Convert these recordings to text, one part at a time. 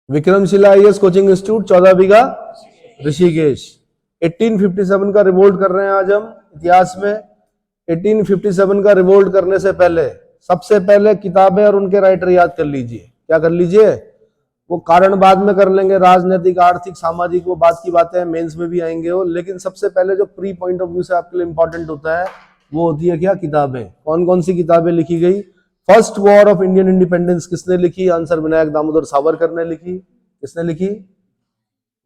Vikramshila IAS coaching institute 14 बीघा ऋषिकेश। 1857 का revolt कर रहे हैं आज हम इतिहास में। 1857 का रिवोल्ट करने से पहले सबसे पहले किताबें और उनके राइटर याद कर लीजिए। क्या कर लीजिए? वो कारण बाद में कर लेंगे, राजनीतिक आर्थिक सामाजिक वो बात की बातें हैं, मेंस में भी आएंगे वो। लेकिन सबसे पहले जो प्री पॉइंट ऑफ व्यू से आपके लिए इंपॉर्टेंट होता है वो होती है क्या? किताबें। कौन कौन सी किताबें लिखी गई? First war of Indian independence किसने लिखी? आंसर विनायक दामोदर सावरकर ने लिखी। किसने लिखी?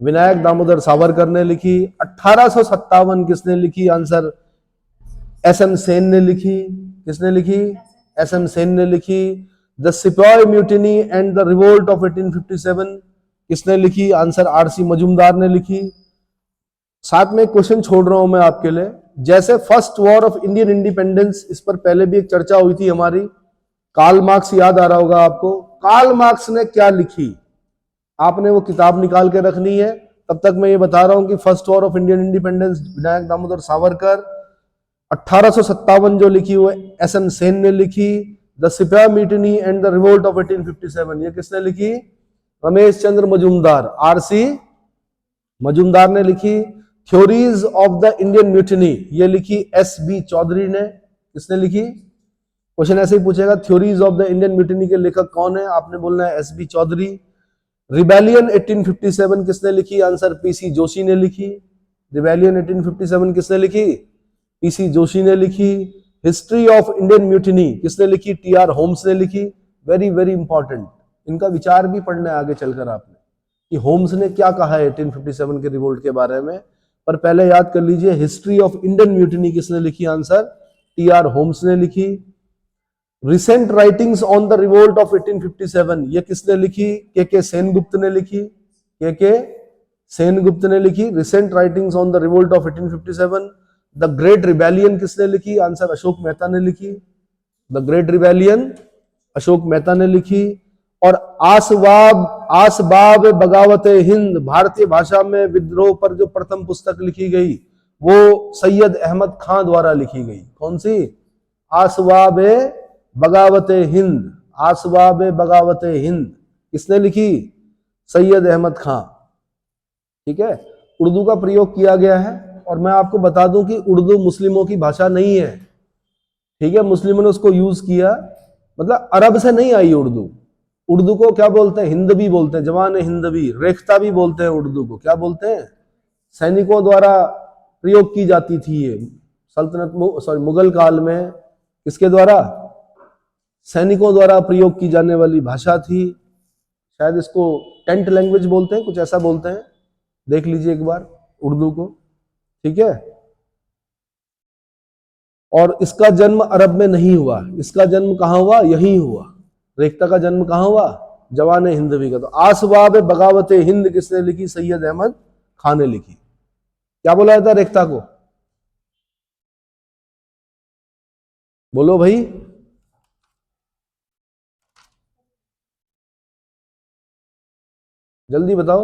विनायक दामोदर सावरकर ने लिखी। 1857 किसने लिखी? आंसर एसएम सेन ने लिखी। किसने लिखी? एसएम सेन ने लिखी। द सिपाही mutiny and the revolt of 1857 किसने लिखी? आंसर आरसी मजूमदार ने लिखी। साथ में एक क्वेश्चन छोड़ रहा हूं मैं आपके लिए, जैसे first war of Indian independence, इस पर पहले भी एक चर्चा हुई थी हमारी। कार्ल मार्क्स याद आ रहा होगा आपको। कार्ल मार्क्स ने क्या लिखी? आपने वो किताब निकाल के रखनी है। तब तक मैं ये बता रहा हूं कि first war of Indian independence Vinayak Damodar Savarkar. 1857 जो लिखी वो एसएम सेन ने लिखी। द सिपाही mutiny and the revolt of 1857 ये किसने लिखी? रमेश चंद्र मजूमदार, आरसी मजूमदार ने लिखी। Theories of the Indian mutiny ये लिखी एस बी चौधरी ने। किसने लिखी? क्वेश्चन ऐसे ही पूछेगा, theories of the Indian mutiny के लेखक कौन है? आपने बोलना है एस बी चौधरी। रिबेलियन 1857 किसने लिखी? आंसर पीसी जोशी ने लिखी। रिबेलियन 1857 किसने लिखी? पीसी जोशी ने लिखी। हिस्ट्री ऑफ इंडियन म्यूटिनी किसने लिखी? टीआर होम्स ने लिखी। वेरी वेरी इंपॉर्टेंट, इनका विचार भी पढ़ना है आगे चलकर आपने कि होम्स ने क्या कहा है 1857 के रिवोल्ट के बारे में। पर पहले याद कर लीजिए, हिस्ट्री ऑफ इंडियन म्यूटिनी किसने लिखी? आंसर टीआर होम्स ने लिखी। Recent writings on the revolt of 1857 ये किसने लिखी? के सेनगुप्त ने लिखी। के सेनगुप्त ने लिखी recent writings on the revolt of 1857। The great rebellion किसने लिखी? आंसर अशोक मेहता ने लिखी। The great rebellion Ashok Mehta ने लिखी। और आसबाब बगावत हिंद भारतीय भाषा में विद्रोह पर जो प्रथम पुस्तक लिखी गई वो सैयद अहमद खां द्वारा लिखी गई। कौन सी? आसबाब बगावत हिंद। आसबाब बगावत हिंद किसने लिखी? सैयद अहमद खां। ठीक है, उर्दू का प्रयोग किया गया है। और मैं आपको बता दूं कि उर्दू मुस्लिमों की भाषा नहीं है। ठीक है, मुस्लिमों ने उसको यूज किया, मतलब अरब से नहीं आई उर्दू। उर्दू को क्या बोलते हैं? हिंदवी बोलते हैं, जवान हिंदवी। रेख्ता भी बोलते हैं उर्दू को। क्या बोलते हैं? सैनिकों द्वारा प्रयोग की जाती थी ये मुगल काल में। किसके द्वारा? सैनिकों द्वारा प्रयोग की जाने वाली भाषा थी। शायद इसको टेंट लैंग्वेज बोलते हैं, कुछ ऐसा बोलते हैं। देख लीजिए एक बार उर्दू को। ठीक है, और इसका जन्म अरब में नहीं हुआ। इसका जन्म कहां हुआ? यहीं हुआ। रेख्ता का जन्म कहां हुआ? जवान हिंदवी का। तो आसबाब बगावत हिंद किसने लिखी? सैयद अहमद खान ने लिखी। क्या बोला जाता है रेख्ता को? बोलो भाई। जल्दी बताओ।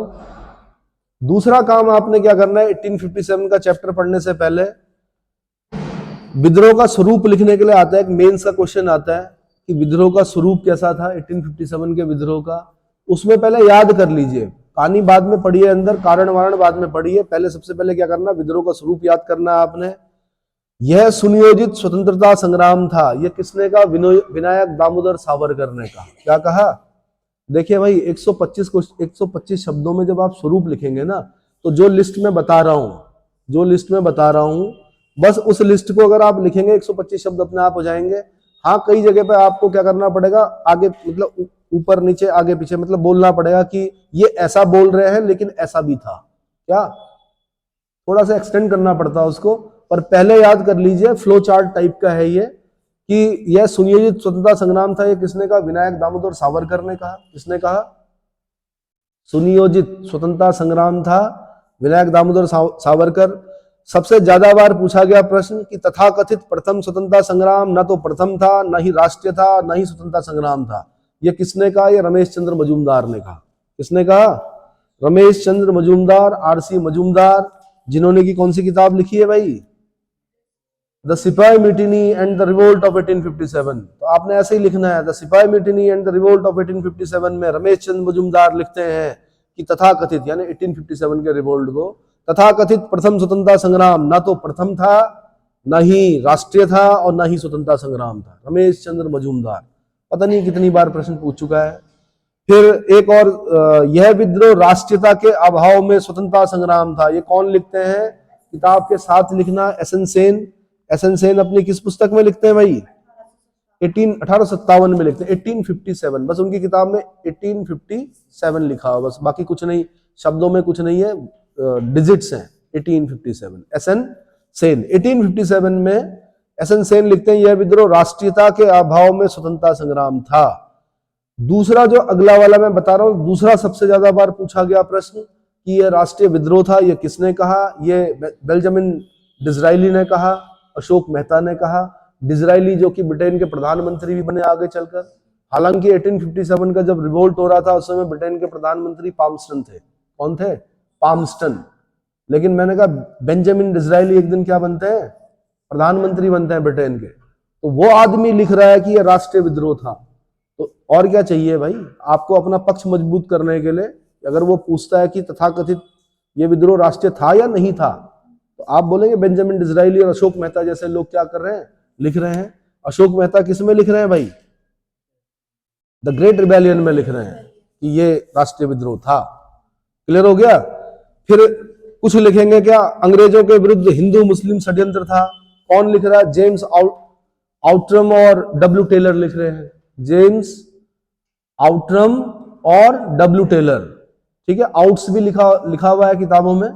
दूसरा काम आपने क्या करना है, 1857 का चैप्टर पढ़ने से पहले विद्रोह का स्वरूप लिखने के लिए आता है। एक मेंस का क्वेश्चन आता है कि विद्रोह का स्वरूप कैसा था 1857 के विद्रोह का। उसमें पहले याद कर लीजिए, कहानी बाद में पढ़िए, अंदर कारण वारण बाद में पढ़िए। पहले सबसे पहले क्या करना, विद्रोह का स्वरूप याद करना है आपने। यह सुनियोजित स्वतंत्रता संग्राम था। यह किसने कहा? विनायक दामोदर सावरकर ने कहा। क्या कहा? देखिए भाई, 125 शब्दों में जब आप स्वरूप लिखेंगे ना, तो जो लिस्ट में बता रहा हूं बस उस लिस्ट को अगर आप लिखेंगे 125 शब्द अपने आप हो जाएंगे। हाँ, कई जगह पे आपको क्या करना पड़ेगा, आगे मतलब ऊपर नीचे आगे पीछे मतलब बोलना पड़ेगा कि ये ऐसा बोल रहे हैं लेकिन ऐसा भी था। क्या थोड़ा सा एक्सटेंड करना पड़ता है उसको। पर पहले याद कर लीजिए, फ्लो चार्ट टाइप का है ये कि यह सुनियोजित स्वतंत्रता संग्राम था। ये किसने कहा? विनायक दामोदर सावरकर ने कहा। किसने कहा? सुनियोजित स्वतंत्रता संग्राम था, विनायक दामोदर सावरकर। सबसे ज्यादा बार पूछा गया प्रश्न कि तथाकथित प्रथम स्वतंत्रता संग्राम न तो प्रथम था, न ही राष्ट्रीय था, न ही स्वतंत्रता संग्राम था। यह किसने कहा? यह रमेश चंद्र मजूमदार ने कहा। किसने कहा? रमेश चंद्र मजूमदार, आरसी मजूमदार, जिन्होंने की कौन सी किताब लिखी है भाई? द सिपाही mutiny and the revolt of 1857। तो आपने ऐसे ही लिखना है, द सिपाही mutiny and the revolt of 1857 में रमेश चंद्र मजूमदार लिखते हैं कि तथाकथित यानी 1857 के रिवोल्ट को तथाकथित प्रथम स्वतंत्रता संग्राम ना तो प्रथम था, ना ही राष्ट्रीय था और ना ही स्वतंत्रता संग्राम था। रमेश चंद्र मजूमदार पता नहीं कितनी बार प्रश्न पूछ चुका है। फिर एक और, यह विद्रोह राष्ट्रीयता के अभाव में स्वतंत्रता संग्राम था। ये कौन लिखते हैं? किताब के साथ लिखना, एसएन सेन। एसएन सेन अपनी किस पुस्तक में लिखते हैं भाई? 1857 में लिखते हैं, 1857। बस उनकी किताब में 1857 लिखा हुआ, बस बाकी कुछ नहीं, शब्दों में कुछ नहीं है, डिजिट्स हैं 1857। एसएन सेन 1857 में एसएन सेन लिखते हैं यह विद्रोह राष्ट्रीयता के अभाव में स्वतंत्रता संग्राम था। दूसरा जो अगला वाला मैं बता रहा हूं, दूसरा सबसे ज्यादा बार पूछा गया प्रश्न कि यह राष्ट्रीय विद्रोह था, यह किसने कहा? यह बेंजामिन डिज़रायली ने कहा, अशोक मेहता ने कहा। डिज़रायली जो कि ब्रिटेन के प्रधानमंत्री भी बने आगे चलकर। हालांकि 1857 का जब रिवोल्ट हो रहा था उस समय ब्रिटेन के प्रधानमंत्री पाल्मस्टन थे। कौन थे? पाल्मस्टन। लेकिन मैंने कहा बेंजामिन डिज़रायली एक दिन क्या बनते हैं? प्रधानमंत्री बनते हैं ब्रिटेन के। तो वो आदमी लिख रहा है कि यह राष्ट्रीय विद्रोह था, तो और क्या चाहिए भाई आपको अपना पक्ष मजबूत करने के लिए? अगर वो पूछता है कि तथाकथित ये विद्रोह राष्ट्रीय था या नहीं था, तो आप बोलेंगे बेंजामिन डिज़रायली और अशोक मेहता जैसे लोग क्या कर रहे हैं? लिख रहे हैं। अशोक मेहता किस में लिख रहे हैं भाई? द ग्रेट रिबेलियन में लिख रहे हैं कि ये राष्ट्रीय विद्रोह था। क्लियर हो गया? फिर कुछ लिखेंगे क्या? अंग्रेजों के विरुद्ध हिंदू मुस्लिम षड्यंत्र था। कौन लिख रहा है? जेम्स आउटरम और डब्ल्यू टेलर लिख रहे हैं। जेम्स आउटरम और डब्ल्यू टेलर, ठीक है। आउट्स भी लिखा हुआ है किताबों में,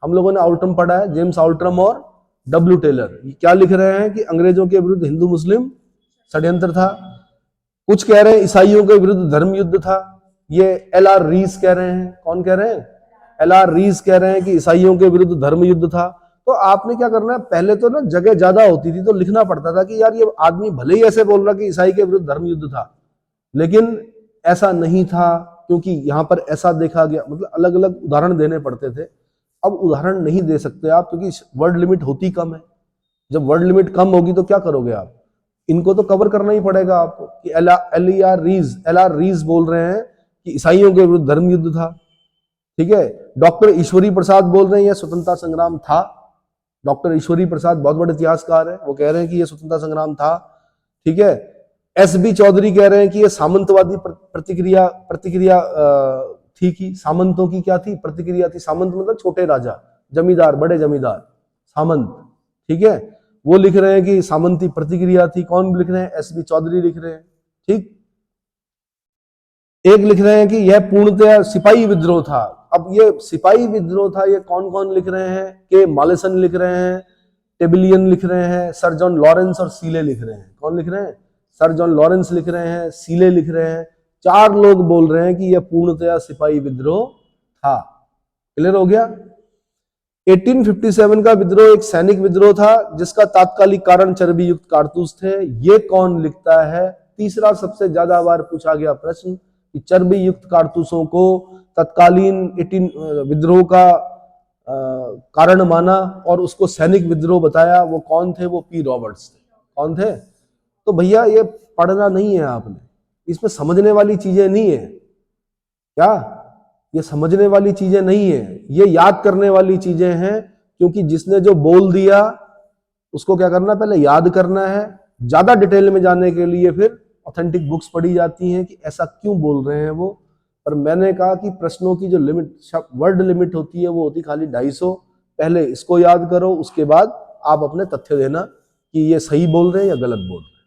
हम लोगों ने आउटरम पढ़ा है। जेम्स आउटरम और डब्ल्यू टेलर ये क्या लिख रहे हैं कि अंग्रेजों के विरुद्ध हिंदू मुस्लिम षड्यंत्र था। कुछ कह रहे हैं ईसाइयों के विरुद्ध धर्म युद्ध था, ये एल.आर. रीस कह रहे हैं। कौन कह रहे हैं? एल.आर. रीस कह रहे हैं कि ईसाइयों के विरुद्ध धर्म युद्ध था। तो आपने क्या करना है, पहले तो ना जगह ज्यादा होती थी तो लिखना पड़ता था कि यार ये आदमी भले ही ऐसे बोल रहा कि ईसाई के विरुद्ध धर्म युद्ध था, लेकिन ऐसा नहीं था, क्योंकि यहां पर ऐसा देखा गया। मतलब अलग अलग उदाहरण देने पड़ते थे। अब उदाहरण नहीं दे सकते आप, क्योंकि वर्ड लिमिट होती कम है। जब वर्ड लिमिट कम होगी तो क्या करोगे आप? इनको तो कवर करना ही पड़ेगा आपको कि एल.आर. रीस बोल रहे हैं कि ईसाइयों के विरुद्ध धर्म युद्ध था, ठीक है। डॉक्टर ईश्वरी प्रसाद बोल रहे हैं यह स्वतंत्रता संग्राम था। डॉक्टर ईश्वरी प्रसाद बहुत बड़े इतिहासकार है, वो कह रहे हैं कि यह स्वतंत्रता संग्राम था, ठीक है। एस.बी. चौधरी कह रहे हैं कि यह सामंतवादी प्रतिक्रिया थी कि सामंतों की क्या थी? प्रतिक्रिया थी। सामंत मतलब छोटे राजा, जमींदार, बड़े जमींदार, सामंत, ठीक है। वो लिख रहे हैं कि सामंती प्रतिक्रिया थी। कौन लिख रहे हैं? एस.बी. चौधरी लिख रहे हैं, ठीक। एक लिख रहे हैं कि यह पूर्णतः सिपाही विद्रोह था। अब ये सिपाही विद्रोह था, ये कौन कौन लिख रहे हैं? के मालेसन लिख रहे हैं, टेबिलियन लिख रहे हैं, सर जॉन लॉरेंस और सीले लिख रहे हैं। कौन लिख रहे हैं? सर जॉन लॉरेंस लिख रहे हैं, सीले लिख रहे हैं। 4 लोग बोल रहे हैं कि यह पूर्णतया सिपाही विद्रोह था। क्लियर हो गया? 1857 का विद्रोह एक सैनिक विद्रोह था जिसका तात्कालिक कारण चर्बी युक्त कारतूस थे। ये कौन लिखता है? तीसरा सबसे ज्यादा बार पूछा गया प्रश्न कि चर्बी युक्त कारतूसों को तत्कालीन 18 विद्रोह का कारण माना और उसको सैनिक विद्रोह बताया। वो कौन थे? वो पी रॉबर्ट्स थे। कौन थे? तो भैया ये पढ़ना नहीं है आपने, इसमें समझने वाली चीजें नहीं है क्या? ये समझने वाली चीजें नहीं है, ये याद करने वाली चीजें हैं। क्योंकि जिसने जो बोल दिया उसको क्या करना, पहले याद करना है। ज्यादा डिटेल में जाने के लिए फिर ऑथेंटिक बुक्स पढ़ी जाती हैं कि ऐसा क्यों बोल रहे हैं वो। पर मैंने कहा कि प्रश्नों की जो लिमिट, वर्ड लिमिट होती है, वो होती खाली 250। पहले इसको याद करो, उसके बाद आप अपने तथ्य देना कि ये सही बोल रहे हैं या गलत बोल रहे हैं।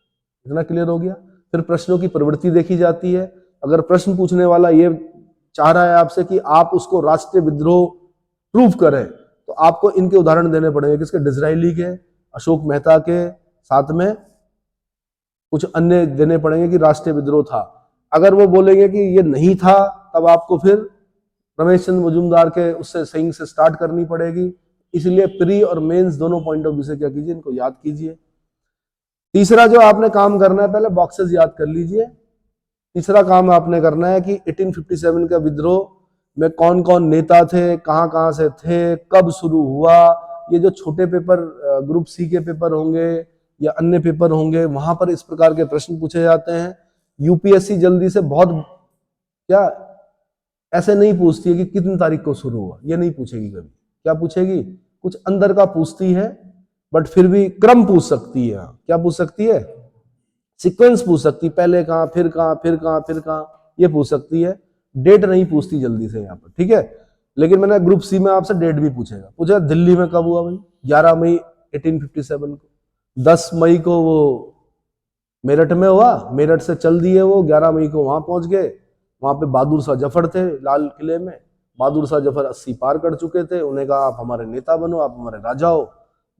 इतना क्लियर हो गया? फिर प्रश्नों की प्रवृत्ति देखी जाती है। अगर प्रश्न पूछने वाला ये चाह रहा है आपसे कि आप उसको राष्ट्रीय विद्रोह प्रूव करें, तो आपको इनके उदाहरण देने पड़ेंगे। किसके? डिज़रायली के, अशोक मेहता के, साथ में कुछ अन्य देने पड़ेंगे कि राष्ट्रीय विद्रोह था। अगर वो बोलेंगे कि ये नहीं था, तब आपको फिर रमेश चंद्र मजूमदार के उससे सही से स्टार्ट करनी पड़ेगी। इसलिए प्री और मेंस दोनों पॉइंट ऑफ व्यू से क्या कीजिए, इनको याद कीजिए। तीसरा जो आपने काम करना है, पहले बॉक्सेस याद कर लीजिए। तीसरा काम आपने करना है कि 1857 का विद्रोह में कौन कौन नेता थे, कहां कहां से थे, कब शुरू हुआ, ये जो छोटे पेपर ग्रुप सी के पेपर होंगे या अन्य पेपर होंगे, वहां पर इस प्रकार के प्रश्न पूछे जाते हैं। यूपीएससी जल्दी से बहुत क्या ऐसे नहीं पूछती है कि कितनी तारीख को शुरू हुआ, ये नहीं पूछेगी कभी। क्या पूछेगी? कुछ अंदर का पूछती है, बट फिर भी क्रम पूछ सकती है। क्या पूछ सकती है? सीक्वेंस पूछ सकती है, पहले कहां, फिर कहां, फिर कहां, फिर कहां, ये पूछ सकती है। डेट नहीं पूछती जल्दी से यहाँ पर, ठीक है। लेकिन मैंने ग्रुप सी में आपसे डेट भी पूछा दिल्ली में कब हुआ भाई? 11 मई 1857 को। 10 मई को वो मेरठ में हुआ, मेरठ से चल दिए वो, 11 मई को वहां पहुंच गए। वहां पे बहादुर शाह जफर थे लाल किले में। बहादुर शाह जफर 80 पार कर चुके थे। उन्हें कहा आप हमारे नेता बनो, आप हमारे राजा हो।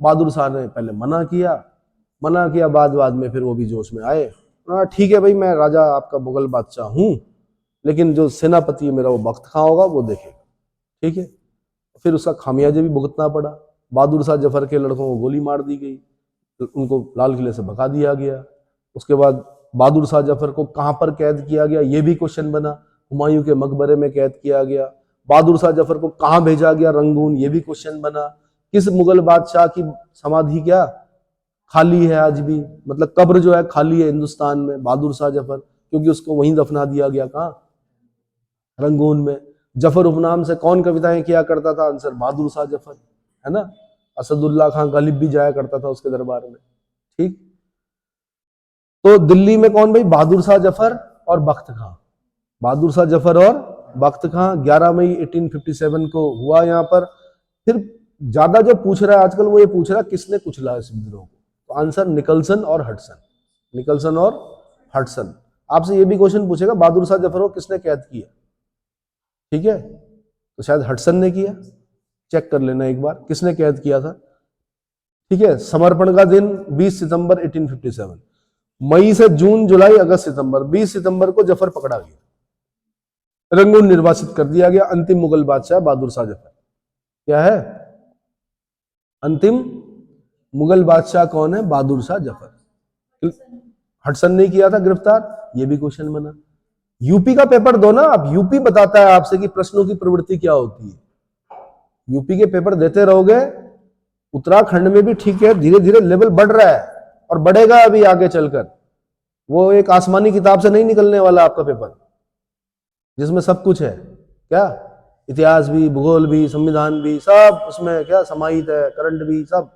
बहादुर शाह ने पहले मना किया, बाद में फिर वो भी जोश में आए। ठीक है भाई, मैं राजा आपका मुगल बादशाह हूं, लेकिन जो सेनापति है मेरा वो बख्त खां होगा, वो देखेगा, ठीक है। फिर उसका खामियाजा भी भुगतना पड़ा। बहादुर शाह जफर के लड़कों को गोली मार दी गई, उनको लाल किले से भगा दिया गया। उसके बाद बहादुर शाह जफर को कहां पर कैद किया गया, ये भी क्वेश्चन बना। हुमायूं के मकबरे में कैद किया गया। बहादुर शाह जफर को कहां भेजा गया, रंगून, ये भी क्वेश्चन बना। किस मुगल बादशाह की समाधि क्या खाली है आज भी, मतलब कब्र जो है खाली है हिंदुस्तान में, बहादुर शाह जफर, क्योंकि उसको वहीं दफना दिया गया। कहां? रंगून में। जफर उपनाम से कौन कविताएं किया करता था? आंसर बहादुर शाह जफर, है ना। असदुल्ला खां गालिब भी जाया करता था उसके दरबार में, ठीक। तो दिल्ली में कौन भाई? बहादुर शाह जफर और बख्त खां। बहादुर शाह जफर और बख्त खां 11 मई 1857 को हुआ यहाँ पर। फिर ज्यादा जो पूछ रहा है आजकल वो ये पूछ रहा है किसने कुचला इस विद्रोह को, तो आंसर निकलसन और हडसन। निकलसन और हडसन। आपसे ये भी क्वेश्चन पूछेगा बहादुर शाह जफर को किसने कैद किया, ठीक है, तो शायद हडसन ने किया। चेक कर लेना एक बार किसने कैद किया था, ठीक है। समर्पण का दिन 20 सितंबर 1857। मई से जून, जुलाई, अगस्त, सितंबर, 20 सितंबर को जफर पकड़ा गया, रंगून निर्वासित कर दिया गया। अंतिम मुगल बादशाह बहादुर शाह जफर। क्या है? अंतिम मुगल बादशाह कौन है? बहादुर शाह जफर। हडसन ने किया था गिरफ्तार, ये भी क्वेश्चन बना। यूपी का पेपर दो ना आप, यूपी बताता है आपसे कि प्रश्नों की प्रवृत्ति क्या होती है। यूपी के पेपर देते रहोगे, उत्तराखंड में भी ठीक है, धीरे धीरे लेवल बढ़ रहा है और बढ़ेगा अभी आगे चलकर। वो एक आसमानी किताब से नहीं निकलने वाला आपका पेपर, जिसमें सब कुछ है। क्या? इतिहास भी, भूगोल भी, संविधान भी, सब उसमें क्या समाहित है, करंट भी, सब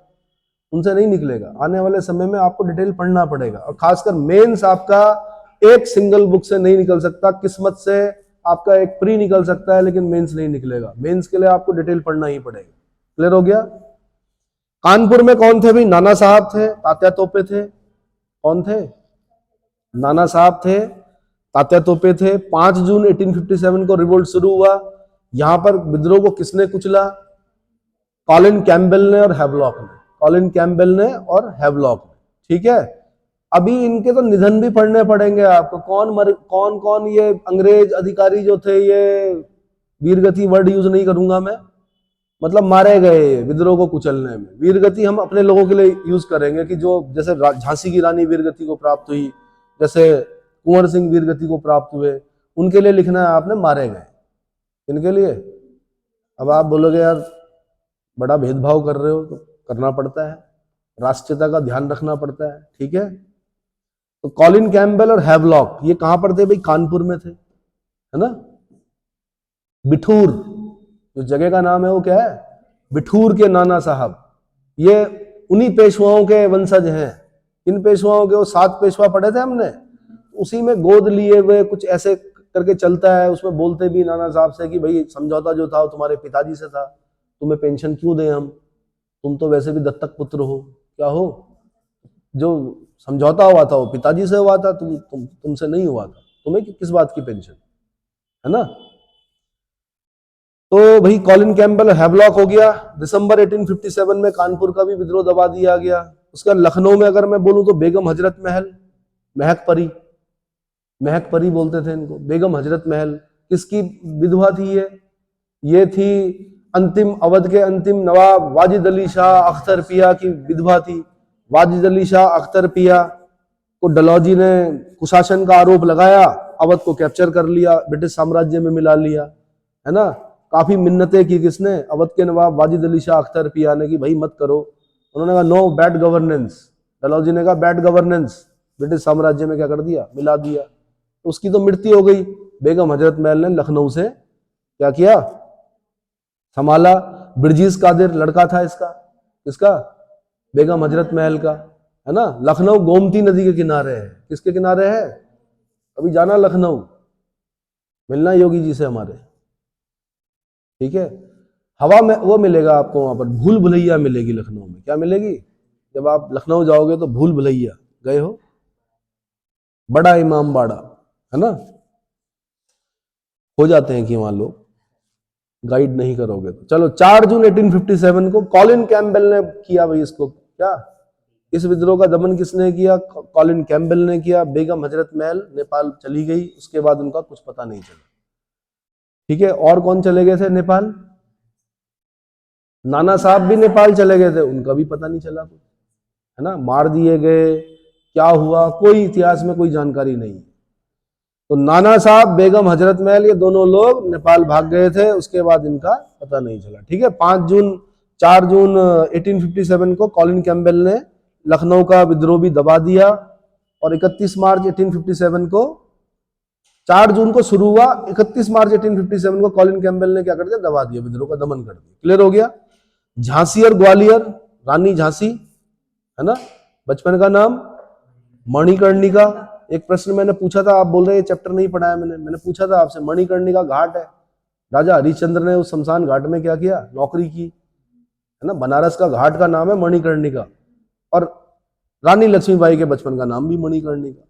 उनसे नहीं निकलेगा। आने वाले समय में आपको डिटेल पढ़ना पड़ेगा, और खासकर मेंस आपका एक सिंगल बुक से नहीं निकल सकता। किस्मत से आपका एक प्री निकल सकता है, लेकिन मेंस नहीं निकलेगा। मेंस के लिए आपको डिटेल पढ़ना ही पड़ेगा। क्लियर हो गया? कानपुर में कौन थे भाई? नाना साहब थे, तात्या तोपे थे। कौन थे? नाना साहब थे, तात्या तोपे थे। 5 जून 1857 को रिवोल्ट शुरू हुआ। यहां पर विद्रोह को किसने कुचला? कॉलिन कैम्पबेल ने और हैवलॉक ने। कॉलिन कैम्पबेल ने और हैवलॉक ने, ठीक है। अभी इनके तो निधन भी पढ़ने पड़ेंगे आपको। कौन कौन ये अंग्रेज अधिकारी जो थे, ये वीरगति वर्ड यूज नहीं करूंगा मैं, मतलब मारे गए विद्रोह को कुचलने में। वीरगति हम अपने लोगों के लिए यूज करेंगे कि जो जैसे झांसी की रानी वीरगति को प्राप्त हुई, जैसे कुंवर सिंह वीरगति को प्राप्त हुए, उनके लिए लिखना है आपने मारे गए। इनके लिए अब आप बोलोगे यार बड़ा भेदभाव कर रहे हो, तो करना पड़ता है, राष्ट्रीयता का ध्यान रखना पड़ता है, ठीक है। तो कॉलिन कैम्पबेल और हैवलॉक ये कहां पर थे भाई? कानपुर में थे, है ना। बिठूर जो जगह का नाम है वो क्या है? बिठूर के नाना साहब, ये उन्हीं पेशवाओं के वंशज हैं। इन पेशवाओं के वो 7 पेशवा पढ़े थे हमने, उसी में गोद लिए हुए कुछ ऐसे करके चलता है। उसमें बोलते भी नाना साहब से कि भाई समझौता जो था वो तुम्हारे पिताजी से था, तुम्हें पेंशन क्यों दें हम, तुम तो वैसे भी दत्तक पुत्र हो, क्या हो, जो समझौता हुआ था वो पिताजी से हुआ था, तुमसे नहीं हुआ था, तुम्हें किस बात की पेंशन, है ना। तो भाई कॉलिन कैम्पबेल हैवलॉक हो गया। दिसंबर 1857 में कानपुर का भी विद्रोह दबा दिया गया। उसका लखनऊ में अगर मैं बोलूं तो बेगम हजरत महल, महक परी बोलते थे इनको, बेगम हजरत महल। किसकी विधवा थी ये थी अंतिम अवध के अंतिम नवाब वाजिद अली शाह अख्तर पिया की विधवा थी। वाजिद अली शाह अख्तर पिया को डलहौजी ने कुशासन का आरोप लगाया, अवध को कैप्चर कर लिया, ब्रिटिश साम्राज्य में मिला लिया, है ना। काफी मिन्नतें की किसने, अवध के नवाब वाजिद अली शाह अख्तर पिया ने, कि भाई मत करो। उन्होंने कहा नो, बैड गवर्नेंस। डलहौजी ने कहा बैड गवर्नेंस, ब्रिटिश साम्राज्य में क्या कर दिया, मिला दिया। तो उसकी तो मृत्यु हो गई। बेगम हजरत महल ने लखनऊ से क्या किया, संभाला। बिरजीज कादिर लड़का था इसका, किसका, बेगम हजरत महल का, है ना। लखनऊ गोमती नदी के किनारे है। किसके किनारे है, अभी जाना लखनऊ, मिलना योगी जी से हमारे, ठीक है। हवा में वो मिलेगा आपको, वहां पर भूल भुलैया मिलेगी लखनऊ में। क्या मिलेगी, जब आप लखनऊ जाओगे तो भूल भुलैया, गए हो, बड़ा इमाम बाड़ा, है ना। हो जाते हैं कि वहां लोग, गाइड नहीं करोगे तो। चलो 4 जून 1857 को कॉलिन कैम्पबेल ने किया भाई इसको, क्या, इस विद्रोह का दमन किसने किया, कॉलिन कैम्पबेल ने किया। बेगम हजरत महल नेपाल चली गई, उसके बाद उनका कुछ पता नहीं चला, ठीक है। और कौन चले गए थे नेपाल, नाना साहब भी नेपाल चले गए थे, उनका भी पता नहीं चला कुछ, है ना। मार दिए गए, क्या हुआ, कोई इतिहास में कोई जानकारी नहीं। तो नाना साहब, बेगम हजरत महल, ये दोनों लोग नेपाल भाग गए थे, उसके बाद इनका पता नहीं चला, ठीक है। 4 जून 1857 को कॉलिन कैम्पबेल ने लखनऊ का विद्रोह भी दबा दिया, और 31 मार्च 1857 को, 4 जून को शुरू हुआ, 31 मार्च 1857 को कॉलिन कैम्पबेल ने क्या कर दिया, दबा दिया, विद्रोह का दमन कर दिया। क्लियर हो गया। झांसी और ग्वालियर, रानी झांसी, है ना, बचपन का नाम मणिकर्णिका। एक प्रश्न मैंने पूछा था, आप बोल रहे हैं चैप्टर नहीं पढ़ाया मैंने पूछा था आपसे, मणिकर्णिका घाट है, राजा हरिश्चंद्र ने उस शमशान घाट में क्या किया, नौकरी की, है ना। बनारस का घाट का नाम है मणिकर्णिका, और रानी लक्ष्मीबाई के बचपन का नाम भी मणिकर्णिका,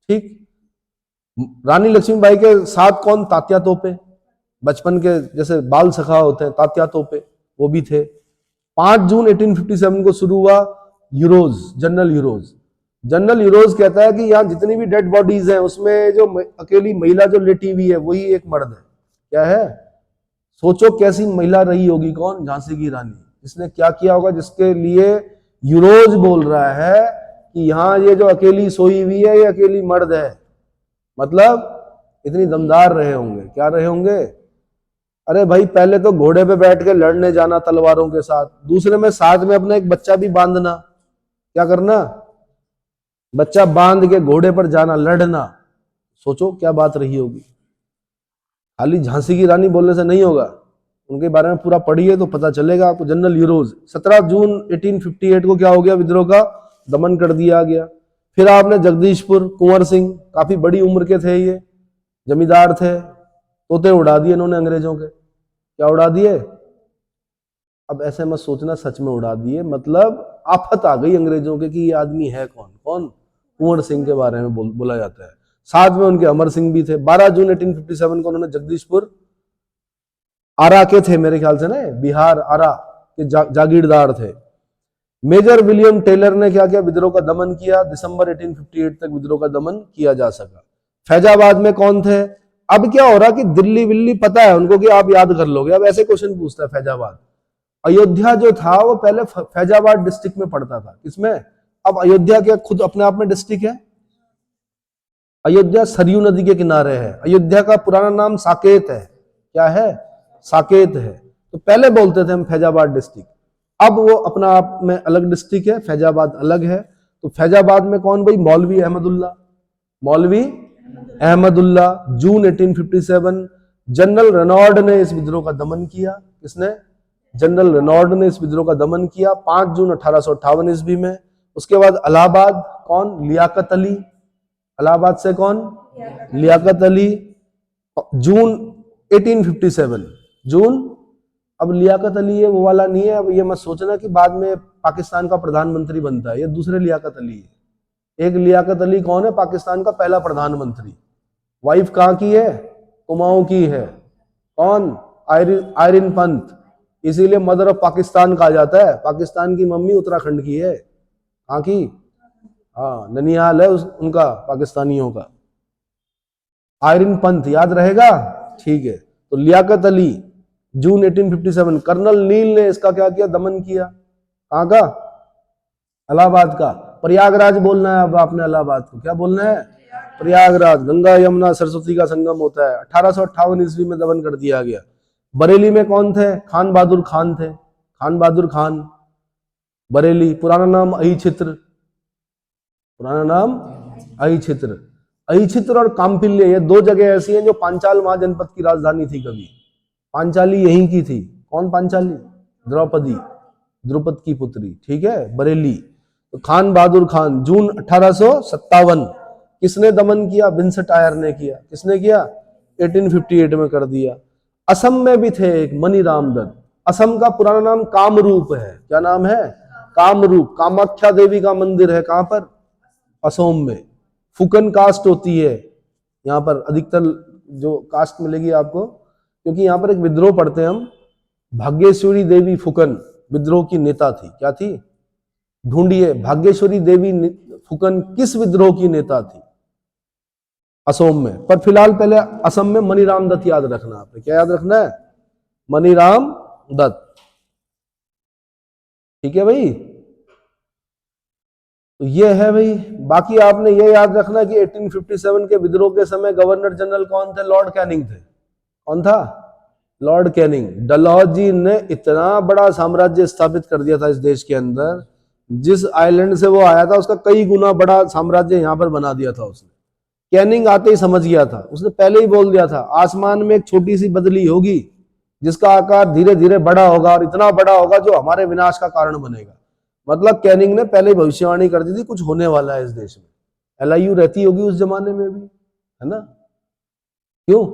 ठीक। रानी लक्ष्मीबाई के साथ कौन, तात्या तोपे, बचपन के जैसे बाल सखा होते हैं, तात्या तोपे वो भी थे। 5 जून 1857 को शुरू हुआ euros, general euros. General euros कहता है कि यहाँ जितनी भी डेड बॉडीज हैं उसमें जो अकेली महिला जो लेटी हुई है वही एक मर्द है। क्या है, सोचो कैसी महिला रही होगी, कौन, झांसी की रानी। इसने क्या किया होगा जिसके लिए यूरोज बोल रहा है कि यहाँ ये जो अकेली सोई हुई है ये अकेली मर्द है। मतलब इतनी दमदार रहे होंगे, क्या रहे होंगे। अरे भाई पहले तो घोड़े पे बैठ के लड़ने जाना तलवारों के साथ, दूसरे में साथ में अपना एक बच्चा भी बांधना, क्या करना, बच्चा बांध के घोड़े पर जाना, लड़ना। सोचो क्या बात रही होगी। खाली झांसी की रानी बोलने से नहीं होगा, उनके बारे में पूरा पढ़िए तो पता चलेगा आपको। जनरल यूरोज, 17 जून 1858 को क्या हो गया, विद्रोह का दमन कर दिया गया। फिर आपने जगदीशपुर, कुंवर सिंह, काफी बड़ी उम्र के थे ये, जमींदार थे, तोते उड़ा दिए इन्होंने अंग्रेजों के। क्या उड़ा दिए, अब ऐसे मत सोचना सच में उड़ा दिए, मतलब आफत आ गई अंग्रेजों के कि ये आदमी है कौन, कौन, कुंवर सिंह के बारे में बोला जाता है। साथ में उनके अमर सिंह भी थे। 12 जून 1857 को उन्होंने जगदीशपुर, आरा के थे मेरे ख्याल से ना, बिहार आरा के जागीरदार थे। मेजर विलियम टेलर ने क्या किया, विद्रोह का दमन किया। दिसंबर 1858 तक विद्रोह का दमन किया जा सका। फैजाबाद में कौन थे, अब क्या हो रहा कि दिल्ली विल्ली पता है उनको कि आप याद कर लोगे, अब ऐसे क्वेश्चन पूछता है फैजाबाद। अयोध्या जो था वो पहले फैजाबाद डिस्ट्रिक्ट में पड़ता था, किसमें, अब अयोध्या क्या खुद अपने आप में डिस्ट्रिक्ट है। अयोध्या सरयू नदी के किनारे है। अयोध्या का पुराना नाम साकेत है, क्या है, साकेत है। तो पहले बोलते थे हम फैजाबाद डिस्ट्रिक्ट, अब वो अपना आप में अलग डिस्ट्रिक्ट है, फैजाबाद अलग है। तो फैजाबाद में कौन भाई, मौलवी अहमदुल्ला, मौलवी अहमदुल्ला। जून 1857 जनरल रेनॉल्ड ने इस विद्रोह का दमन किया। किसने, जनरल रेनॉल्ड ने इस विद्रोह का दमन किया 5 जून 1858 ईस्वी में। उसके बाद इलाहाबाद, कौन, लियाकत अली, इलाहाबाद से कौन, लियाकत अली। जून 1857, जून, अब लियाकत अली ये वो वाला नहीं है, अब ये मत सोचना कि बाद में पाकिस्तान का प्रधानमंत्री बनता है, ये दूसरे लियाकत अली है। एक लियाकत अली कौन है, पाकिस्तान का पहला प्रधानमंत्री। वाइफ कहाँ की है, कुमाऊं की है, कौन, आयरिन पंत, इसीलिए मदर ऑफ पाकिस्तान कहा जाता है। पाकिस्तान की मम्मी उत्तराखंड की है, कहाँ की, हाँ ननिहाल है उनका, पाकिस्तानियों का। आयरिन पंत याद रहेगा, ठीक है। तो लियाकत अली, जून 1857। कर्नल नील ने इसका क्या किया, दमन किया। कहाँ का, इलाहाबाद का। प्रयागराज बोलना है अब आपने, इलाहाबाद को क्या बोलना है, प्रयागराज। गंगा यमुना सरस्वती का संगम होता है। 1858 ईस्वी में दमन कर दिया गया। बरेली में कौन थे? खान बहादुर खान थे, खान बहादुर खान। बरेली, पुराना नाम अहिछित्र, पुराना नाम अहिछित्र। अहिछित्र और काम्पिल्य ये दो जगह ऐसी हैं जो पांचाल महाजनपद की राजधानी थी कभी। पांचाली यहीं की थी। कौन पांचाली? द्रौपदी, द्रुपद की पुत्री, ठीक है, बरेली। तो खान बहादुर खान, जून 1857। किसने दमन किया? विंसेंट आयर ने किया। किसने किया? 1858 में कर दिया। असम में भी थे एक मनीराम दत्त। असम का पुराना नाम कामरूप है। क्या नाम है? कामरूप। कामाख्या देवी का मंदिर है कहां पर? असम में। फुकन कास्ट होती है यहाँ पर अधिकतर, जो कास्ट मिलेगी आपको, क्योंकि यहाँ पर एक विद्रोह पढ़ते हैं हम। भाग्येश्वरी देवी फुकन विद्रोह की नेता थी। क्या थी? ढूंढिए, भाग्येश्वरी देवी फुकन किस विद्रोह की नेता थी? असम में। पर फिलहाल पहले असम में मनीराम दत्त याद रखना आपने। क्या याद रखना है? मनीराम दत्त, ठीक है भाई। तो ये है भाई। बाकी आपने ये याद रखना कि 1857 के विद्रोह के समय गवर्नर जनरल कौन थे? लॉर्ड कैनिंग थे। कौन था? Lord Canning. डलहौजी ने इतना बड़ा साम्राज्य स्थापित कर दिया था इस देश के अंदर, जिस आइलैंड से वो आया था उसका कई गुना बड़ा साम्राज्य यहां पर बना दिया था उसने। कैनिंग आते ही समझ गया था, उसने पहले ही बोल दिया था आसमान में एक छोटी सी बदली होगी जिसका आकार धीरे धीरे बड़ा होगा और इतना बड़ा होगा जो हमारे विनाश का कारण बनेगा। मतलब कैनिंग ने पहले ही भविष्यवाणी कर दी थी कुछ होने वाला है इस देश में। LIU रहती होगी उस जमाने में भी, है ना? क्यों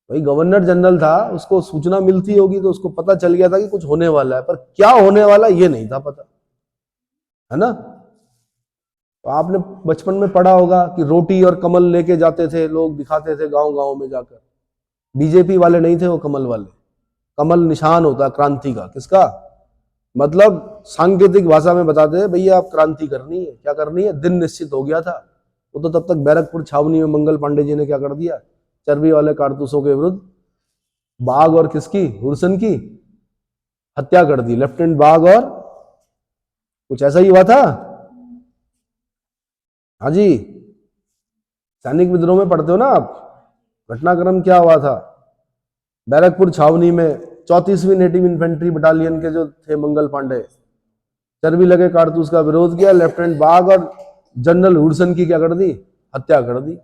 भाई? गवर्नर जनरल था, उसको सूचना मिलती होगी तो उसको पता चल गया था कि कुछ होने वाला है, पर क्या होने वाला ये नहीं था पता, है ना? तो आपने बचपन में पढ़ा होगा कि रोटी और कमल लेके जाते थे लोग, दिखाते थे गांव गांव में जाकर। बीजेपी वाले नहीं थे वो कमल वाले। कमल निशान होता है क्रांति का। किसका? मतलब सांकेतिक भाषा में बताते हैं भैया आप क्रांति करनी है। क्या करनी है? दिन निश्चित हो गया था। वो तो तब तक बैरकपुर छावनी में मंगल पांडे जी ने क्या कर दिया? चर्बी वाले कारतूसों के विरुद्ध बाघ और किसकी? हुरसन की हत्या कर दी। लेफ्टिनेंट बाघ और कुछ ऐसा ही हुआ था। हाँ जी, सैनिक विद्रोह में पढ़ते हो ना आप। घटनाक्रम क्या हुआ था? बैरकपुर छावनी में 34वीं नेटिव इन्फेंट्री बटालियन के जो थे मंगल पांडे, चर्बी लगे कारतूस का विरोध किया। लेफ्टिनेंट बाघ और जनरल हुडसन की क्या कर दी? हत्या कर दी।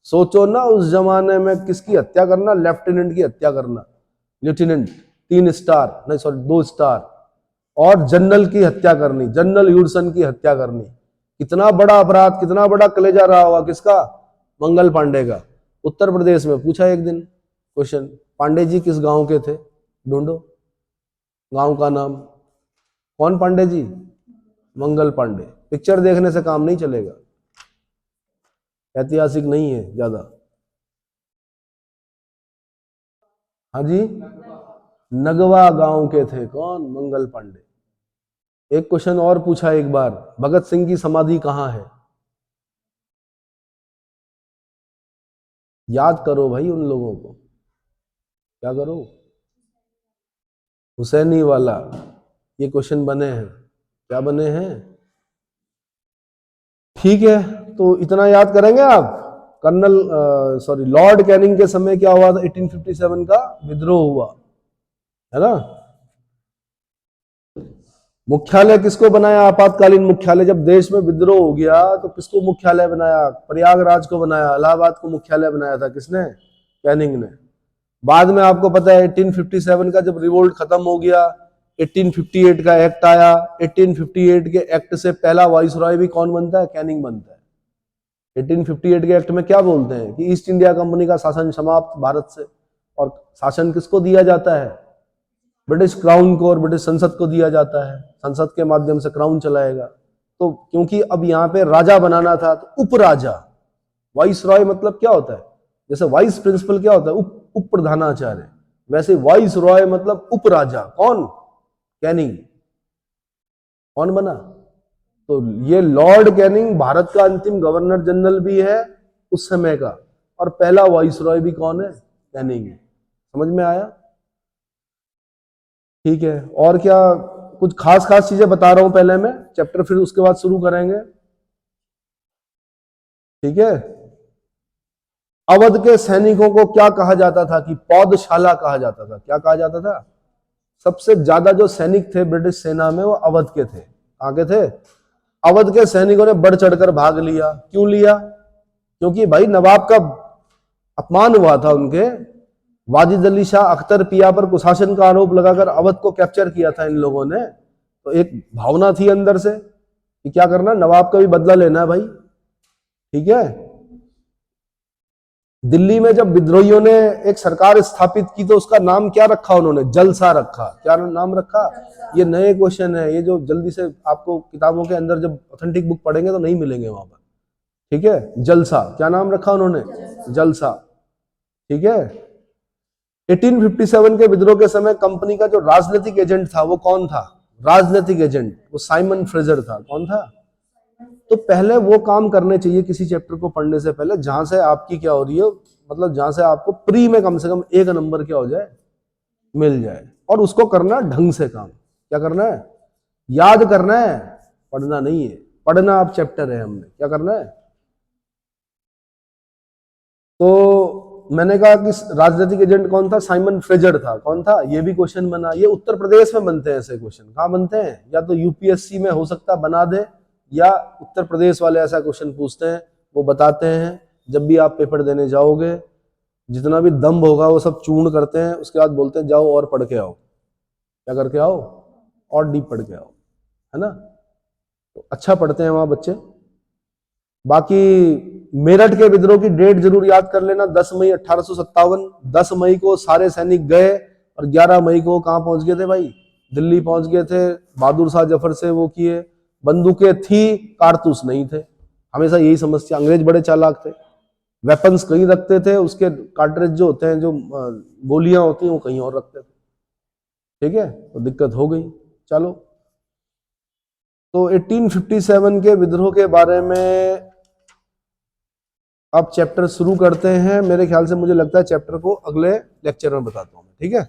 सोचो ना उस जमाने में किसकी हत्या करना? लेफ्टिनेंट की हत्या करना। लेफ्टिनेंट 3 स्टार, नहीं सॉरी 2 स्टार, और जनरल की हत्या करनी, जनरल हुडसन की हत्या करनी। कितना बड़ा अपराध, कितना बड़ा कलेजा रहा होगा किसका? मंगल पांडे का। उत्तर प्रदेश में पूछा एक दिन क्वेश्चन, पांडे जी किस गांव के थे? ढूंढो गांव का नाम। कौन पांडे जी? मंगल पांडे। पिक्चर देखने से काम नहीं चलेगा, ऐतिहासिक नहीं है ज्यादा। हाँ जी, नगवा गांव के थे। कौन? मंगल पांडे। एक क्वेश्चन और पूछा एक बार, भगत सिंह की समाधि कहां है? याद करो भाई उन लोगों को। क्या करो? हुसैनी वाला। ये क्वेश्चन बने हैं। क्या बने हैं? ठीक है, तो इतना याद करेंगे आप। कर्नल सॉरी लॉर्ड कैनिंग के समय क्या हुआ था? 1857 का विद्रोह हुआ, है ना? मुख्यालय किसको बनाया? आपातकालीन मुख्यालय। जब देश में विद्रोह हो गया तो किसको मुख्यालय बनाया? प्रयागराज को बनाया। इलाहाबाद को मुख्यालय बनाया था किसने? कैनिंग ने। बाद में आपको पता है 1857 का जब रिवोल्ट खत्म हो गया, 1858 का एक्ट आया। 1858 के एक्ट से पहला वाइसरॉय भी कौन बनता है? कैनिंग बनता है। 1858 के एक्ट में क्या बोलते हैं कि ईस्ट इंडिया कंपनी का शासन समाप्त भारत से, और शासन किसको दिया जाता है? ब्रिटिश क्राउन को और ब्रिटिश संसद को दिया जाता है। संसद के माध्यम से क्राउन चलाएगा। तो क्योंकि अब यहाँ पे राजा बनाना था तो उपराजा, वाइस रॉय मतलब क्या होता है? जैसे वाइस प्रिंसिपल क्या होता है? उप प्रधानाचार्य। वैसे वाइस रॉय मतलब उपराजा। कौन? कैनिंग। कौन बना? तो ये लॉर्ड कैनिंग भारत का अंतिम गवर्नर जनरल भी है उस समय का, और पहला वाइस रॉय भी कौन है? कैनिंग। समझ में आया? ठीक है, और क्या कुछ खास खास चीजें बता रहा हूं पहले मैं चैप्टर, फिर उसके बाद शुरू करेंगे। ठीक है। अवध के सैनिकों को क्या कहा जाता था कि पौधशाला कहा जाता था। क्या कहा जाता था? सबसे ज्यादा जो सैनिक थे ब्रिटिश सेना में वो अवध के थे। कहाँ के थे? अवध के सैनिकों ने बढ़ चढ़कर भाग लिया। क्यों लिया? क्योंकि भाई नवाब का अपमान हुआ था उनके। वाजिद अली शाह अख्तर पिया पर कुशासन का आरोप लगाकर अवध को कैप्चर किया था इन लोगों ने। तो एक भावना थी अंदर से कि क्या करना, नवाब का भी बदला लेना है भाई। ठीक है। दिल्ली में जब विद्रोहियों ने एक सरकार स्थापित की तो उसका नाम क्या रखा उन्होंने? जलसा रखा। क्या नाम रखा? ये नए क्वेश्चन है, ये जो जल्दी से आपको किताबों के अंदर जब ऑथेंटिक बुक पढ़ेंगे तो नहीं मिलेंगे वहां पर। ठीक है, जलसा। क्या नाम रखा उन्होंने? जलसा। ठीक है। 1857 के विद्रोह के समय कंपनी का जो राजनीतिक एजेंट था वो कौन था? राजनीतिक एजेंट वो साइमन फ्रेजर था। कौन था? तो पहले वो काम करने चाहिए किसी चैप्टर को पढ़ने से पहले जहां से आपकी क्या हो रही है, मतलब जहां से आपको प्री में कम से कम एक नंबर क्या हो जाए, मिल जाए। और उसको करना ढंग से काम। क्या करना है? याद करना है, पढ़ना नहीं है। पढ़ना आप चैप्टर है हमने, क्या करना है? तो मैंने कहा कि राजनीतिक एजेंट कौन था? साइमन फ्रेजर था। कौन था? ये भी क्वेश्चन बना। ये उत्तर प्रदेश में बनते हैं ऐसे क्वेश्चन। कहाँ बनते हैं? या तो यूपीएससी में हो सकता बना दे, या उत्तर प्रदेश वाले ऐसा क्वेश्चन पूछते हैं, वो बताते हैं। जब भी आप पेपर देने जाओगे, जितना भी दम्भ होगा वो सब चूर्ण करते हैं, उसके बाद बोलते हैं जाओ और पढ़ के आओ। क्या करके आओ? और डीप पढ़ के आओ, है ना। तो अच्छा पढ़ते हैं वहां बच्चे। बाकी मेरठ के विद्रोह की डेट जरूर याद कर लेना, 10 मई 1857। 10 मई को सारे सैनिक गए और 11 मई को कहाँ पहुंच गए थे भाई? दिल्ली पहुंच गए थे। बहादुर शाह जफर से वो किए। बंदूकें थी, कारतूस नहीं थे। हमेशा यही समस्या, अंग्रेज बड़े चालाक थे। वेपन्स कहीं रखते थे, उसके कार्ट्रिज जो होते हैं, जो गोलियां होती हैं, वो कहीं और रखते थे। ठीक है, तो दिक्कत हो गई। चलो, तो 1857 के विद्रोह के बारे में अब चैप्टर शुरू करते हैं। मेरे ख्याल से मुझे लगता है चैप्टर को अगले लेक्चर में बताता हूँ, ठीक है।